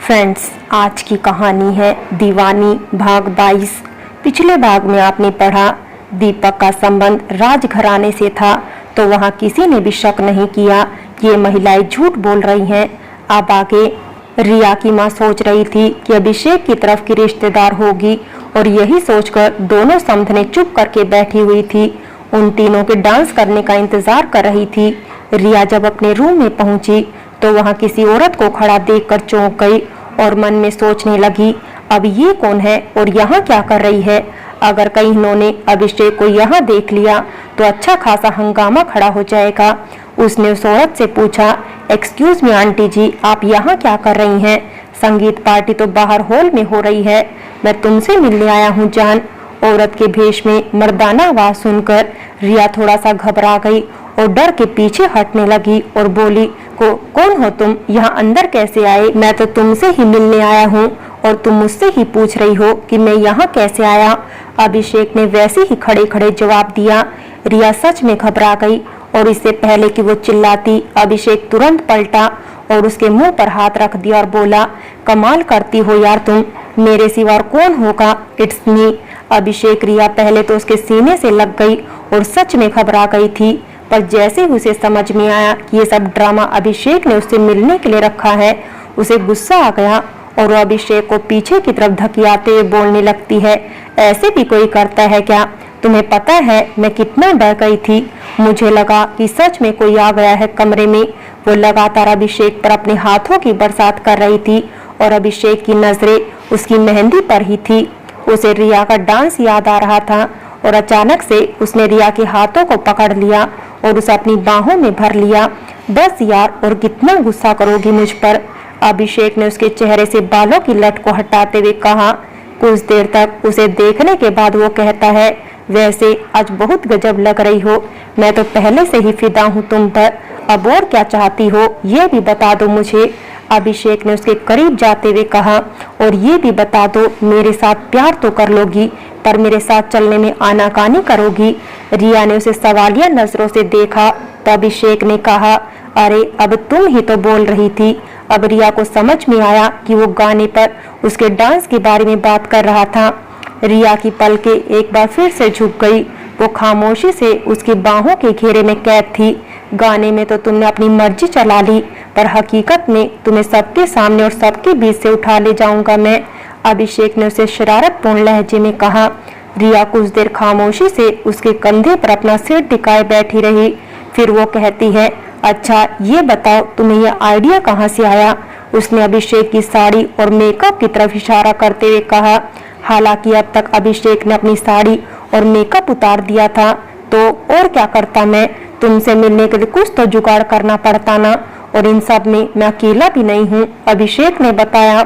Friends, आज की कहानी है दीवानी भाग 22। पिछले भाग में आपने पढ़ा दीपक का संबंध राजघराने से था, तो वहाँ किसी ने भी शक नहीं किया कि ये महिलाएं झूठ बोल रही हैं। अब आगे रिया की माँ सोच रही थी कि अभिषेक की तरफ की रिश्तेदार होगी, और यही सोचकर दोनों समधने चुप करके बैठी हुई थी। उन तीनों के डांस करने का इंतजार कर रही थी। रिया जब अपने रूम में पहुंची तो वहां किसी औरत को खड़ा देखकर चौंक गई और मन में सोचने लगी, अब ये कौन है और यहाँ क्या कर रही है। अगर कहीं इन्होंने अभिषेक को यहाँ देख लिया तो अच्छा खासा हंगामा खड़ा हो जाएगा। उसने उस औरत से पूछा, एक्सक्यूज मी आंटी जी, आप यहाँ क्या कर रही हैं? संगीत पार्टी तो बाहर हॉल में हो रही है, मैं तुमसे मिलने आया हूँ जान। औरत के भेष में मर्दाना आवाज सुनकर रिया थोड़ा सा घबरा गई और डर के पीछे हटने लगी और बोली, कौन हो तुम? यहाँ अंदर कैसे आए? मैं तो तुमसे ही मिलने आया हूँ और तुम मुझसे ही पूछ रही हो कि मैं यहाँ कैसे आया? अभिषेक ने वैसे ही खड़े खड़े जवाब दिया। रिया सच में घबरा गई और इससे पहले कि वो चिल्लाती, अभिषेक तुरंत पलटा और उसके मुंह पर हाथ रख दिया और बोला, कमाल करती हो यार तुम, मेरे सिवा और कौन होगा? It's me. अभिषेक रिया पहले तो उसके सीने से लग गई और सच में घबरा गई थी, पर जैसे उसे समझ में आया कि ये सब ड्रामा अभिषेक ने उससे मिलने के लिए रखा है, उसे गुस्सा आ गया और वो अभिषेक को पीछे की तरफ धकियाते हुए बोलने लगती है, ऐसे भी कोई करता है क्या? तुम्हें पता है मैं कितना डर गई थी, मुझे लगा कि सच में कोई आ गया है कमरे में। वो लगातार अभिषेक पर अपने हाथों की बरसात कर रही थी और अभिषेक की नजरें उसकी मेहंदी पर ही थी। उसे रिया का डांस याद आ रहा था और अचानक से उसने रिया के हाथों को पकड़ लिया और उसे अपनी बाहों में भर लिया। बस यार, और कितना गुस्सा करोगी मुझ पर? अभिषेक ने उसके चेहरे से बालों की लट को हटाते हुए कहा। कुछ देर तक उसे देखने के बाद वो कहता है, वैसे आज बहुत गजब लग रही हो, मैं तो पहले से ही फिदा हूँ तुम पर, अब और क्या चाहती हो ये भी बता दो मुझे। अभिषेक ने उसके करीब जाते हुए कहा, और ये भी बता दो, मेरे साथ प्यार तो कर लोगी पर मेरे साथ चलने में आनाकानी करोगी? रिया ने उसे सवालिया नजरों से देखा तो अभिषेक ने कहा, अरे अब तुम ही तो बोल रही थी। अब रिया को समझ में आया कि वो गाने पर उसके डांस के बारे में बात कर रहा था। रिया की पलकें एक बार फिर से झुक गई। वो खामोशी से उसकी बाहों के घेरे में कैद थी। गाने में तो तुमने अपनी मर्जी चला ली, पर हकीकत में तुम्हें सबके सामने और सबके बीच से उठा ले जाऊंगा मैं। अभिषेक ने उसे शरारतपूर्ण लहजे में कहा। रिया कुछ देर खामोशी से उसके कंधे पर अपना सिर टिकाए बैठी रही। फिर वो कहती है, अच्छा ये बताओ तुम्हें यह आइडिया कहाँ से आया? उसने अभिषेक की साड़ी और मेकअप की तरफ इशारा करते हुए कहा। हालांकि अब तक अभिषेक ने अपनी साड़ी और मेकअप उतार दिया था, तो और क्या करता मैं? तुमसे मिलने के लिए कुछ तो जुगाड़ करना पड़ता ना, और इन सब में मैं अकेला भी नहीं हूँ, अभिषेक ने बताया।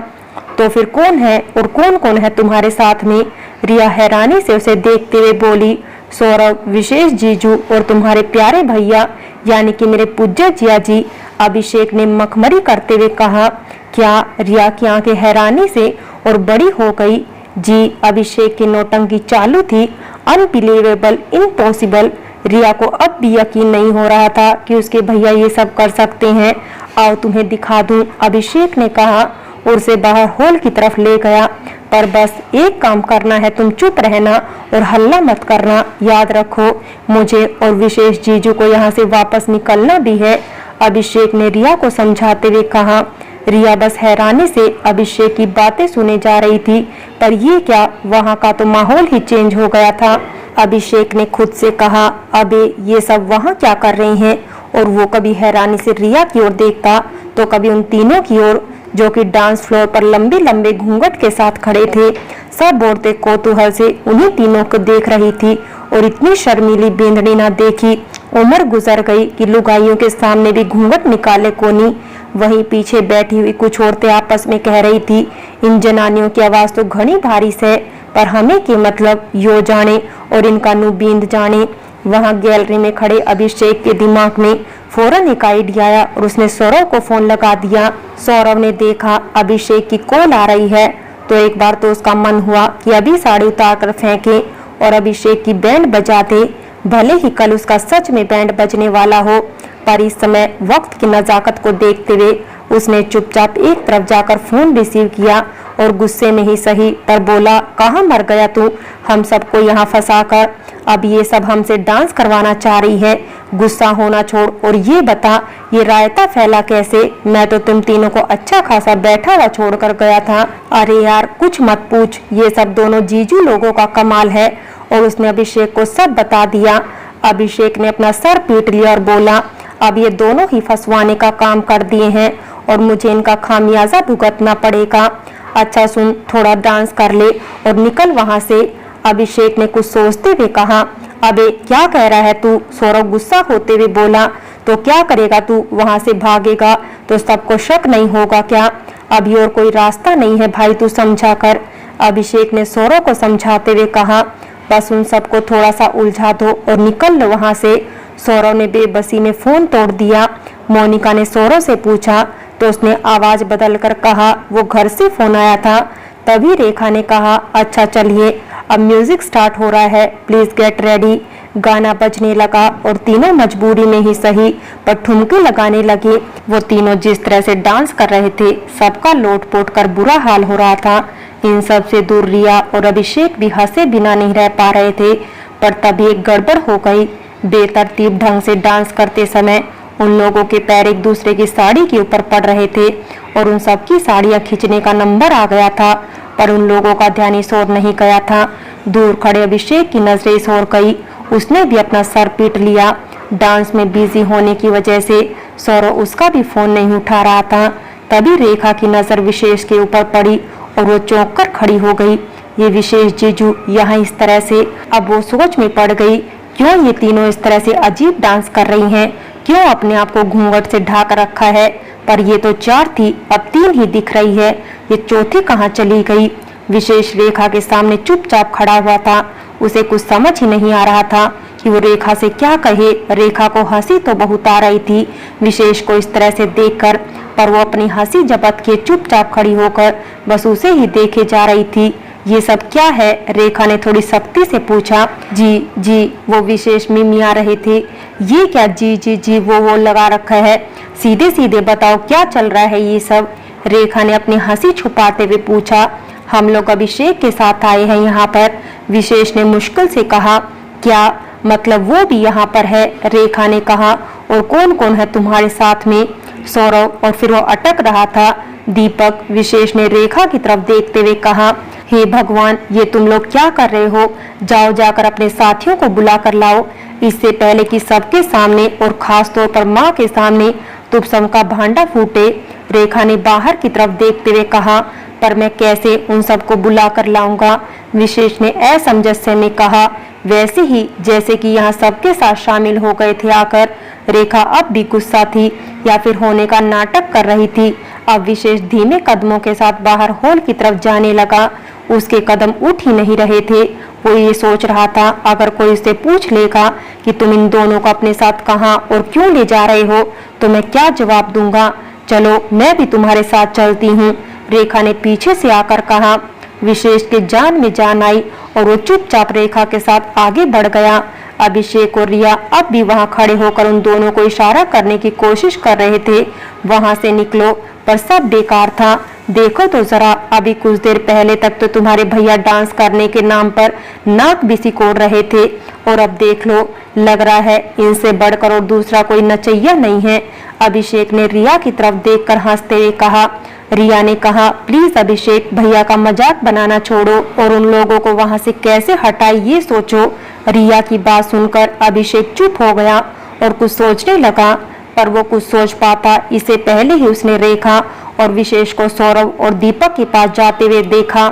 तो फिर कौन है और कौन कौन है तुम्हारे साथ में? रिया हैरानी से उसे देखते हुए बोली, सौरभ, विशेष जीजू और तुम्हारे प्यारे भैया यानी कि मेरे पूज्य जिया जी, अभिषेक ने मखमरी करते हुए कहा। क्या? रिया की आंखें हैरानी से और बड़ी हो गई। जी, अभिषेक की नौटंकी चालू थी। Unbelievable, impossible. रिया को अब भी यकीन नहीं हो रहा था कि उसके भैया ये सब कर सकते हैं। आओ तुम्हें दिखा दूं, अभिषेक ने कहा और उसे बाहर हॉल की तरफ ले गया। पर बस एक काम करना है, तुम चुप रहना और हल्ला मत करना। याद रखो, मुझे और विशेष जीजू को यहाँ से वापस निकलना भी है, अभिषेक ने रिया को समझाते हुए कहा। रिया बस हैरानी से अभिषेक की बातें सुने जा रही थी, पर ये क्या, वहाँ का तो माहौल ही चेंज हो गया था। अभिषेक ने खुद से कहा, अबे ये सब वहाँ क्या कर रही हैं? और वो कभी हैरानी से रिया की ओर देखता तो कभी उन तीनों की ओर, जो कि डांस फ्लोर पर लंबे लंबे घूंघट के साथ खड़े थे। सब औरतें कौतूहल से उन्हीं तीनों को देख रही थी और इतनी शर्मीली बेंदड़ी ना देखी उम्र गुजर गई कि लुगाइयों के सामने भी घूंघट निकाले कोनी। वहीं पीछे बैठी हुई कुछ औरतें आपस में कह रही थी, इन जनानियों की आवाज तो घनी भारी से, पर हमें के मतलब यो जाने और इनका नु बींद जाने। वहां गैलरी में खड़े अभिषेक के दिमाग में फौरन एक आइडिया आया और उसने सौरभ को फोन लगा दिया। सौरभ ने देखा अभिषेक की कॉल आ रही है तो एक बार तो उसका मन हुआ कि अभी साड़ी उतार कर फेंके और अभिषेक की बैंड बजा दे। भले ही कल उसका सच में बैंड बजने वाला हो, पर इस समय वक्त की नजाकत को देखते हुए उसने चुपचाप एक तरफ जाकर फोन रिसीव किया और गुस्से में ही सही पर बोला, कहाँ मर गया तू, हम सबको यहाँ फंसाकर अब ये सब हमसे डांस करवाना चाह रही है। गुस्सा होना छोड़ और ये बता ये रायता फैला कैसे? मैं तो तुम तीनों को अच्छा खासा बैठा हुआ छोड़कर गया था। अरे यार कुछ मत पूछ, ये सब दोनों जीजू लोगों का कमाल है। और उसने अभिषेक को सब बता दिया। अभिषेक ने अपना सर पीट लिया और बोला, अब ये दोनों ही फंसवाने का काम कर दिए हैं और मुझे इनका खामियाजा भुगतना पड़ेगा। अच्छा सुन, थोड़ा डांस कर ले और निकल वहां से। अभिषेक ने कुछ सोचते हुए कहा, अबे क्या कह रहा है तू? सौरव गुस्सा होते हुए बोला, तो क्या करेगा तू? वहां से भागेगा तो सबको शक नहीं होगा क्या? अभी और कोई रास्ता नहीं है भाई, तू समझा कर। अभिषेक ने सौरव को समझाते हुए कहा, बस उन सबको थोड़ा सा उलझा दो और निकल लो वहां से। सौरव ने बेबसी में फोन तोड़ दिया। मोनिका ने सौरव से पूछा तो उसने आवाज बदलकर कहा, वो घर से फोन आया था। तभी रेखा ने कहा, अच्छा चलिए अब म्यूजिक स्टार्ट हो रहा है, प्लीज गेट रेडी। गाना बजने लगा और तीनों मजबूरी में ही सही पर ठुमके लगाने लगे। वो तीनों जिस तरह से डांस कर रहे थे सबका लोट-पोट कर बुरा हाल हो रहा था। इन सब से दूर रिया और अभिषेक भी हंसे बिना नहीं रह पा रहे थे। पर तभी एक गड़बड़ हो गई। बेतरतीब ढंग से डांस करते समय उन लोगों के पैर एक दूसरे की साड़ी के ऊपर पड़ रहे थे और उन सबकी साड़ियां खींचने का नंबर आ गया था। पर उन लोगों का ध्यान इस ओर नहीं गया था। दूर खड़े अभिषेक की नजरें इस ओर गई। उसने भी अपना सर पीट लिया। डांस में बिजी होने की वजह से सौरव उसका भी फोन नहीं उठा रहा था। तभी रेखा की नजर विशेष के ऊपर पड़ी और वो चौंक कर खड़ी हो गई। ये विशेष जीजू यहाँ इस तरह से? अब वो सोच में पड़ गई, क्यों ये तीनों इस तरह से अजीब डांस कर रही हैं? क्यों अपने आप को घूंघट से ढाक रखा है? पर ये तो 4 थी, अब 3 ही दिख रही है। ये चौथी कहाँ चली गई? विशेष रेखा के सामने चुपचाप खड़ा हुआ था। उसे कुछ समझ ही नहीं आ रहा था कि वो रेखा से क्या कहे। रेखा को हंसी तो बहुत आ रही थी विशेष को इस तरह से देखकर, पर वो अपनी हंसी जबत के चुपचाप खड़ी होकर बस उसे ही देखे जा रही थी। ये सब क्या है? रेखा ने थोड़ी सख्ती से पूछा। जी वो विशेष मिमिया रहे थे। ये क्या जी वो लगा रखा है? सीधे सीधे बताओ क्या चल रहा है ये सब? रेखा ने अपनी हंसी छुपाते हुए पूछा। हम लोग अभिषेक के साथ आए हैं यहाँ पर, विशेष ने मुश्किल से कहा। क्या मतलब वो भी यहाँ पर है? रेखा ने कहा। और कौन कौन है तुम्हारे साथ में? सौरव और फिर वो अटक रहा था दीपक। विशेष ने रेखा की तरफ देखते हुए कहा, हे भगवान ये तुम लोग क्या कर रहे हो? जाओ जाकर अपने साथियों को बुला कर लाओ, इससे पहले कि सबके सामने और खास तौर पर माँ के सामने तुपसम का भांडा फूटे। रेखा ने बाहर की तरफ देखते हुए कहा, पर मैं कैसे उन सबको बुला कर लाऊंगा? विशेष ने असमंजस्य में कहा, वैसे ही जैसे कि यहाँ सबके साथ शामिल हो गए थे आकर। रेखा अब भी गुस्सा थी या फिर होने का नाटक कर रही थी। अब विशेष धीमे कदमों के साथ बाहर हॉल की तरफ जाने लगा। उसके कदम उठ ही नहीं रहे थे। वो ये सोच रहा था, अगर कोई उससे पूछ लेगा कि तुम इन दोनों को अपने साथ कहाँ और क्यों ले जा रहे हो तो मैं क्या जवाब दूंगा? चलो मैं भी तुम्हारे साथ चलती हूँ, रेखा ने पीछे से आकर कहा। विशेष के जान में जान आई और वो चुपचाप रेखा के साथ आगे बढ़ गया। अभिषेक और रिया अब भी वहां खड़े होकर उन दोनों को इशारा करने की कोशिश कर रहे थे, वहां से निकलो, पर सब बेकार था। देखो तो जरा, अभी कुछ देर पहले तक तो तुम्हारे भैया डांस करने के नाम पर नाक भी सिकोड़ रहे थे और अब देख लो, लग रहा है इनसे बढ़कर और दूसरा कोई नचैया नहीं है। अभिषेक ने रिया की तरफ देखकर हंसते हुए कहा। रिया ने कहा, प्लीज अभिषेक, भैया का मजाक बनाना छोड़ो और उन लोगों को वहां से कैसे हटाए ये सोचो। रिया की बात सुनकर अभिषेक चुप हो गया और कुछ सोचने लगा, पर वो कुछ सोच पाता इससे पहले ही उसने रेखा और विशेष को सौरव और दीपक के पास जाते हुए देखा।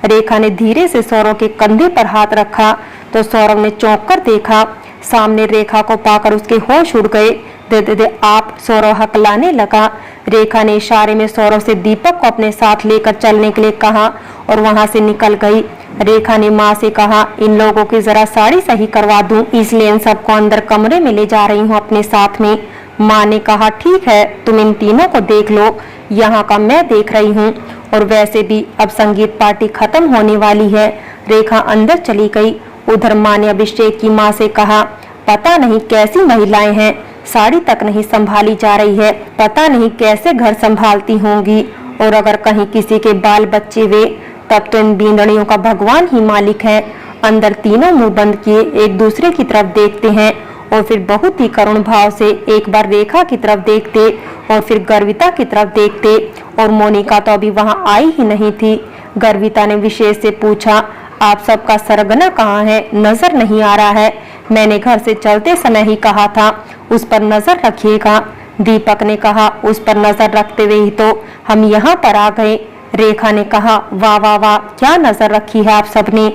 रेखा ने धीरे से सौरव के कंधे पर हाथ रखा तो सौरव ने चौंक कर देखा। सामने रेखा को पाकर उसके होश उड़ गए। दे आप, सौरव हकलाने लगा। रेखा ने इशारे में सौरव से दीपक को अपने साथ लेकर चलने के लिए कहा और वहां से निकल गई। रेखा ने माँ से कहा, इन लोगों की जरा साड़ी सही करवा दूं, इसलिए इन सबको अंदर कमरे में ले जा रही हूँ अपने साथ में। माँ ने कहा, ठीक है, तुम इन तीनों को देख लो, यहाँ का मैं देख रही हूँ। और वैसे भी अब संगीत पार्टी खत्म होने वाली है। रेखा अंदर चली गई। उधर माँ ने अभिषेक की माँ से कहा, पता नहीं कैसी महिलाएं हैं, साड़ी तक नहीं संभाली जा रही है। पता नहीं कैसे घर संभालती होंगी। और अगर कहीं किसी के बाल बच्चे वे, तब तो इन बींदड़ियों का भगवान ही मालिक है। अंदर तीनों मुंह बंद किए एक दूसरे की तरफ देखते हैं और फिर बहुत ही करुण भाव से एक बार रेखा की तरफ देखते और फिर गर्विता की तरफ देखते। और मोनिका तो अभी वहां आई ही नहीं थी। गर्विता ने विशेष से पूछा, आप सबका सरगना कहाँ है? नजर नहीं आ रहा है। मैंने घर से चलते समय ही कहा था उस पर नजर रखिएगा। दीपक ने कहा, उस पर नजर रखते हुए ही तो हम यहाँ पर आ गए। रेखा ने कहा, वाह वाह वाह, क्या नजर रखी है आप सबने।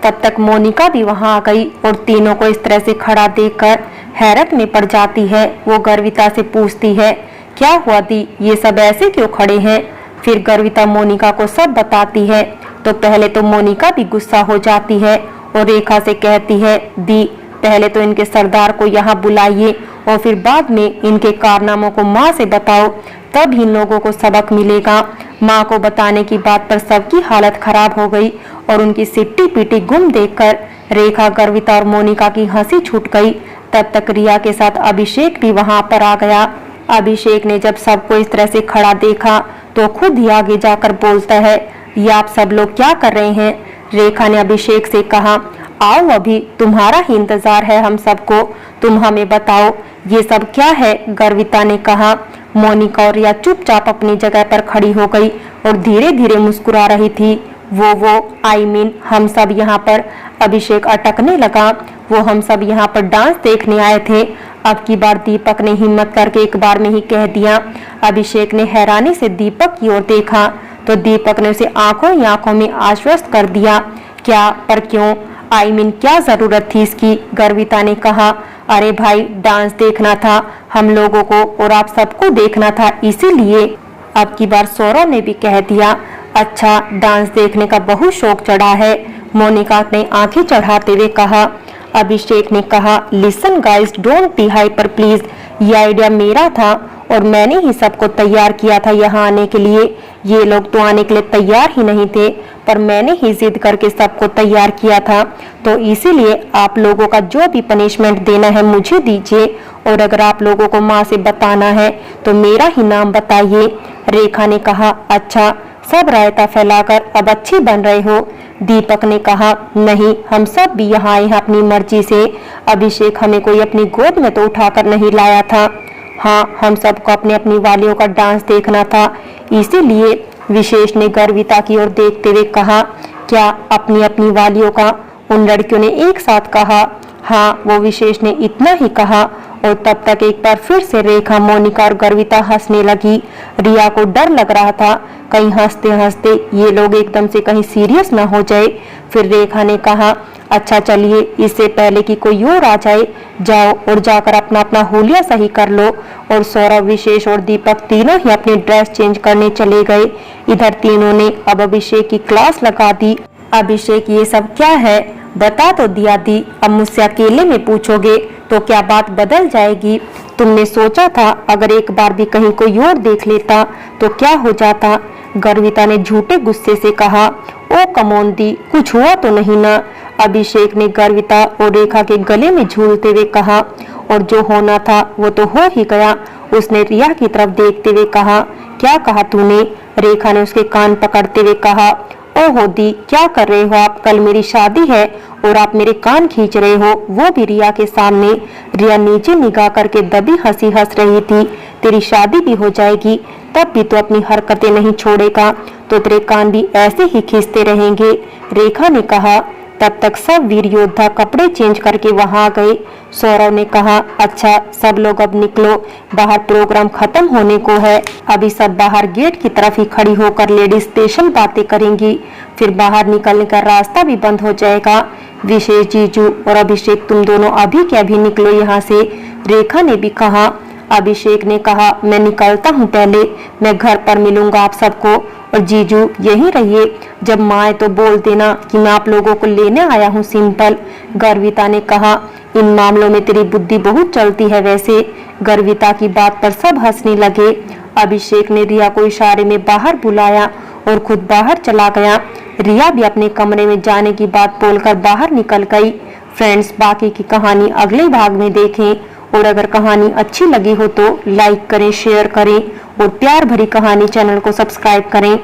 तब तक मोनिका भी वहां आ गई और तीनों को इस तरह से खड़ा देखकर हैरत में पड़ जाती है। वो गर्विता से पूछती है, क्या हुआ दी, ये सब ऐसे क्यों खड़े हैं? फिर गर्विता मोनिका को सब बताती है। तो पहले तो मोनिका भी गुस्सा हो जाती है और रेखा से कहती है, दी पहले तो इनके सरदार को यहाँ बुलाइए और फिर बाद में इनके कारनामों को माँ से बताओ, तब इन लोगों को सबक मिलेगा। माँ को बताने की बात पर सबकी हालत खराब हो गई और उनकी सिट्टी पीटी गुम देखकर रेखा, गर्विता और मोनिका की हंसी छूट गई। तब तक रिया के साथ अभिषेक भी वहां पर आ गया। अभिषेक ने जब सबको इस तरह से खड़ा देखा तो खुद ही आगे जाकर बोलता है, ये आप सब लोग क्या कर रहे हैं? रेखा ने अभिषेक से कहा, आओ अभी तुम्हारा ही इंतजार है हम सबको, तुम हमें बताओ ये सब क्या है? गर्विता ने कहा। मोनिका और रिया चुपचाप अपनी जगह पर खड़ी हो गई और धीरे धीरे मुस्कुरा रही थी। वो आई मीन हम सब यहाँ पर। अभिषेक अटकने लगा। वो हम सब यहाँ पर डांस देखने आए थे। अब की बार दीपक ने हिम्मत करके एक बार में ही कह दिया। अभिषेक ने हैरानी से दीपक की ओर देखा तो दीपक ने उसे आंखों ही आंखों में आश्वस्त कर दिया। क्या, पर क्यों? आई मीन क्या जरूरत थी इसकी? गर्विता ने कहा, अरे भाई डांस देखना था हम लोगों को और आप सबको देखना था, इसीलिए। अब की बार सौरव ने भी कह दिया, अच्छा डांस देखने का बहुत शौक चढ़ा है। मोनिका ने आंखें चढ़ाते हुए कहा। अभिषेक ने कहा, listen guys, don't be hyper please. ये आइडिया मेरा था और मैंने ही सबको तैयार किया था यहाँ आने के लिए। ये लोग तो आने के लिए तैयार ही नहीं थे, पर मैंने ही जिद करके सबको तैयार किया था। तो इसीलिए आप लोगों का जो भी पनिशमेंट देना है मुझे दीजिए और अगर आप लोगों को माँ से बताना है तो मेरा ही नाम बताइए। रेखा ने कहा, अच्छा सब रायता फैलाकर अब अच्छी बन रहे हो। दीपक ने कहा, नहीं हम सब भी यहाँ आए हैं अपनी मर्जी से। अभिषेक हमें कोई अपनी गोद में तो उठाकर नहीं लाया था। हाँ, हम सबको अपने अपनी वालियों का डांस देखना था, इसीलिए। विशेष ने गर्विता की ओर देखते हुए कहा, क्या अपनी अपनी वालियों का? उन लड़कियों ने एक साथ कहा। हाँ, वो विशेष ने इतना ही कहा और तब तक एक बार फिर से रेखा, मोनिका और गर्विता हंसने लगी। रिया को डर लग रहा था कहीं हंसते हंसते ये लोग एकदम से कहीं सीरियस ना हो जाए। फिर रेखा ने कहा, अच्छा चलिए इससे पहले कि कोई और आ जाए, जाओ और जाकर अपना अपना हुलिया सही कर लो। और सौरभ, विशेष और दीपक तीनों ही अपनी ड्रेस चेंज करने चले गए। इधर तीनों ने अब अभिषेक की क्लास लगा दी। अभिषेक, ये सब क्या है? बता तो दिया दी, अब मुझसे अकेले में पूछोगे तो क्या बात बदल जाएगी? तुमने सोचा था अगर एक बार भी कहीं कोई और देख लेता तो क्या हो जाता? गर्विता ने झूठे गुस्से से कहा। ओ कमोन दी, कुछ हुआ तो नहीं ना? अभिषेक ने गर्विता और रेखा के गले में झूलते हुए कहा। और जो होना था वो तो हो ही गया। उसने रिया की तरफ देखते हुए कहा, क्या कहा तूने? रेखा ने उसके कान पकड़ते हुए कहा, ओहो दी, क्या कर रहे हो आप? कल मेरी शादी है और आप मेरे कान खींच रहे हो, वो भी रिया के सामने। रिया नीचे निगाह करके दबी हंसी हंस रही थी। तेरी शादी भी हो जाएगी तब भी तो अपनी हरकतें नहीं छोड़ेगा, तो तेरे कान भी ऐसे ही खींचते रहेंगे, रेखा ने कहा। तब तक सब वीर योद्धा कपड़े चेंज करके वहां आ गए। सौरव ने कहा, अच्छा सब लोग अब निकलो, बाहर प्रोग्राम खत्म होने को है। अभी सब बाहर गेट की तरफ ही खड़ी होकर लेडीज स्पेशल बातें करेंगी, फिर बाहर निकलने का रास्ता भी बंद हो जाएगा। विशेष, जीजू और अभिषेक, तुम दोनों अभी के अभी निकलो यहाँ से, रेखा ने भी कहा। अभिषेक ने कहा, मैं निकलता हूँ, पहले मैं घर पर मिलूंगा आप सबको, और जीजू यहीं रहिए, जब माँ आए तो बोल देना कि मैं आप लोगों को लेने आया हूँ, सिंपल। गर्विता ने कहा, इन मामलों में तेरी बुद्धि बहुत चलती है वैसे। गर्विता की बात पर सब हंसने लगे। अभिषेक ने रिया को इशारे में बाहर बुलाया और खुद बाहर चला गया। रिया भी अपने कमरे में जाने की बात बोलकर बाहर निकल गई। फ्रेंड्स, बाकी की कहानी अगले भाग में देखें। और अगर कहानी अच्छी लगी हो तो लाइक करें, शेयर करें और प्यार भरी कहानी चैनल को सब्सक्राइब करें